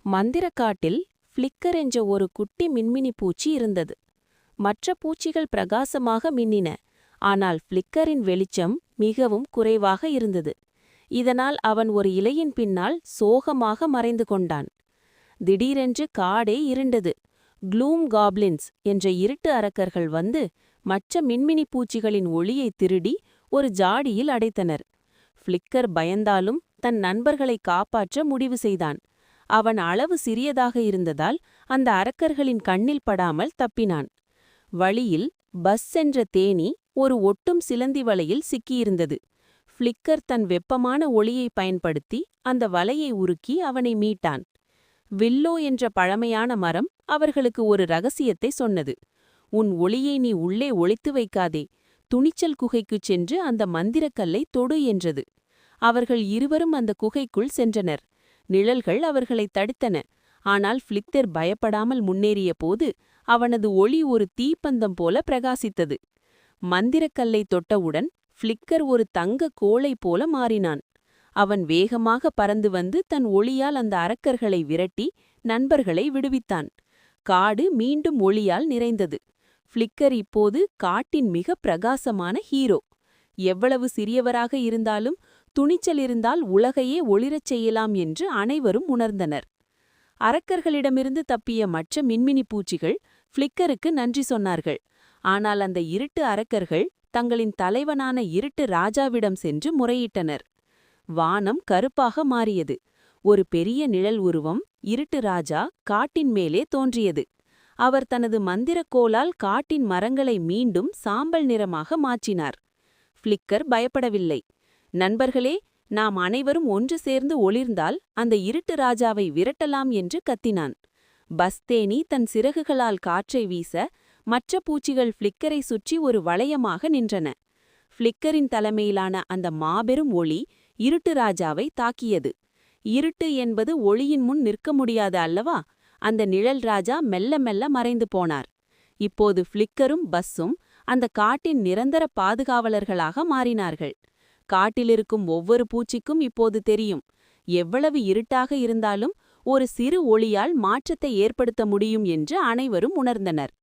மந்திரக்காட்டில் flicker என்ற ஒரு குட்டி மின்மினி பூச்சி இருந்தது. மற்ற பூச்சிகள் பிரகாசமாக மின்னின, ஆனால் ஃப்ளிக்கரின் வெளிச்சம் மிகவும் குறைவாக இருந்தது. இதனால் அவன் ஒரு இலையின் பின்னால் சோகமாக மறைந்து கொண்டான். திடீரென்று காடே இருண்டது. க்ளூம் காப்ளின்ஸ் என்ற இருட்டு அரக்கர்கள் வந்து மற்ற மின்மினி பூச்சிகளின் ஒளியை திருடி ஒரு ஜாடியில் அடைத்தனர். ஃப்ளிக்கர் பயந்தாலும் தன் நண்பர்களை காப்பாற்ற முடிவு செய்தான். அவன் அளவு சிறியதாக இருந்ததால் அந்த அரக்கர்களின் கண்ணில் படாமல் தப்பினான். வழியில் பஸ் என்ற தேனீ ஒரு ஒட்டும் சிலந்தி வலையில் சிக்கியிருந்தது. ஃப்ளிக்கர் தன் வெப்பமான ஒளியை பயன்படுத்தி அந்த வலையை உருக்கி அவனை மீட்டான். வில்லோ என்ற பழமையான மரம் அவர்களுக்கு ஒரு ரகசியத்தை சொன்னது. உன் ஒளியை நீ உள்ளே ஒளித்து வைக்காதே, துணிச்சல் குகைக்குச் சென்று அந்த மந்திரக்கல்லை தொடு என்றது. அவர்கள் இருவரும் அந்த குகைக்குள் சென்றனர். நிழல்கள் அவர்களை தடுத்தன. ஆனால் ஃப்ளிக்கர் பயப்படாமல் முன்னேறிய போது அவனது ஒளி ஒரு தீப்பந்தம் போல பிரகாசித்தது. மந்திரக்கல்லை தொட்டவுடன் ஃப்ளிக்கர் ஒரு தங்க கோளை போல மாறினான். அவன் வேகமாக பறந்து வந்து தன் ஒளியால் அந்த அரக்கர்களை விரட்டி நண்பர்களை விடுவித்தான். காடு மீண்டும் ஒளியால் நிறைந்தது. ஃப்ளிக்கர் இப்போது காட்டின் மிக பிரகாசமான ஹீரோ. எவ்வளவு சிறியவராக இருந்தாலும் துணிச்சல் இருந்தால் உலகையே ஒளிரச் செய்யலாம் என்று அனைவரும் உணர்ந்தனர். அரக்கர்களிடமிருந்து தப்பிய மற்ற மின்மினி பூச்சிகள் ஃப்ளிக்கருக்கு நன்றி சொன்னார்கள். ஆனால் அந்த இருட்டு அரக்கர்கள் தங்களின் தலைவனான இருட்டு ராஜாவிடம் சென்று முறையிட்டனர். வானம் கருப்பாக மாறியது. ஒரு பெரிய நிழல் உருவம் இருட்டு ராஜா காட்டின் மேலே தோன்றியது. அவர் தனது மந்திரக்கோலால் காட்டின் மரங்களை மீண்டும் சாம்பல் நிறமாக மாற்றினார். ஃப்ளிக்கர் பயப்படவில்லை. நண்பர்களே, நாம் அனைவரும் ஒன்று சேர்ந்து ஒளிர்ந்தால் அந்த இருட்டு ராஜாவை விரட்டலாம் என்று கத்தினான். பஸ்தேனி தன் சிறகுகளால் காற்றை வீச மற்ற பூச்சிகள் ஃப்ளிக்கரை சுற்றி ஒரு வளையமாக நின்றன. ஃப்ளிக்கரின் தலைமையிலான அந்த மாபெரும் ஒளி இருட்டு ராஜாவை தாக்கியது. இருட்டு என்பது ஒளியின் முன் நிற்க முடியாது அல்லவா? அந்த நிழல் ராஜா மெல்ல மெல்ல மறைந்து போனார். இப்போது ஃப்ளிக்கரும் பஸ்ஸும் அந்த காட்டின் நிரந்தர பாதுகாவலர்களாக மாறினார்கள். காட்டிலிருக்கும் ஒவ்வொரு பூச்சிக்கும் இப்போது தெரியும், எவ்வளவு இருட்டாக இருந்தாலும் ஒரு சிறு ஒளியால் மாற்றத்தை ஏற்படுத்த முடியும் என்று அனைவரும் உணர்ந்தனர்.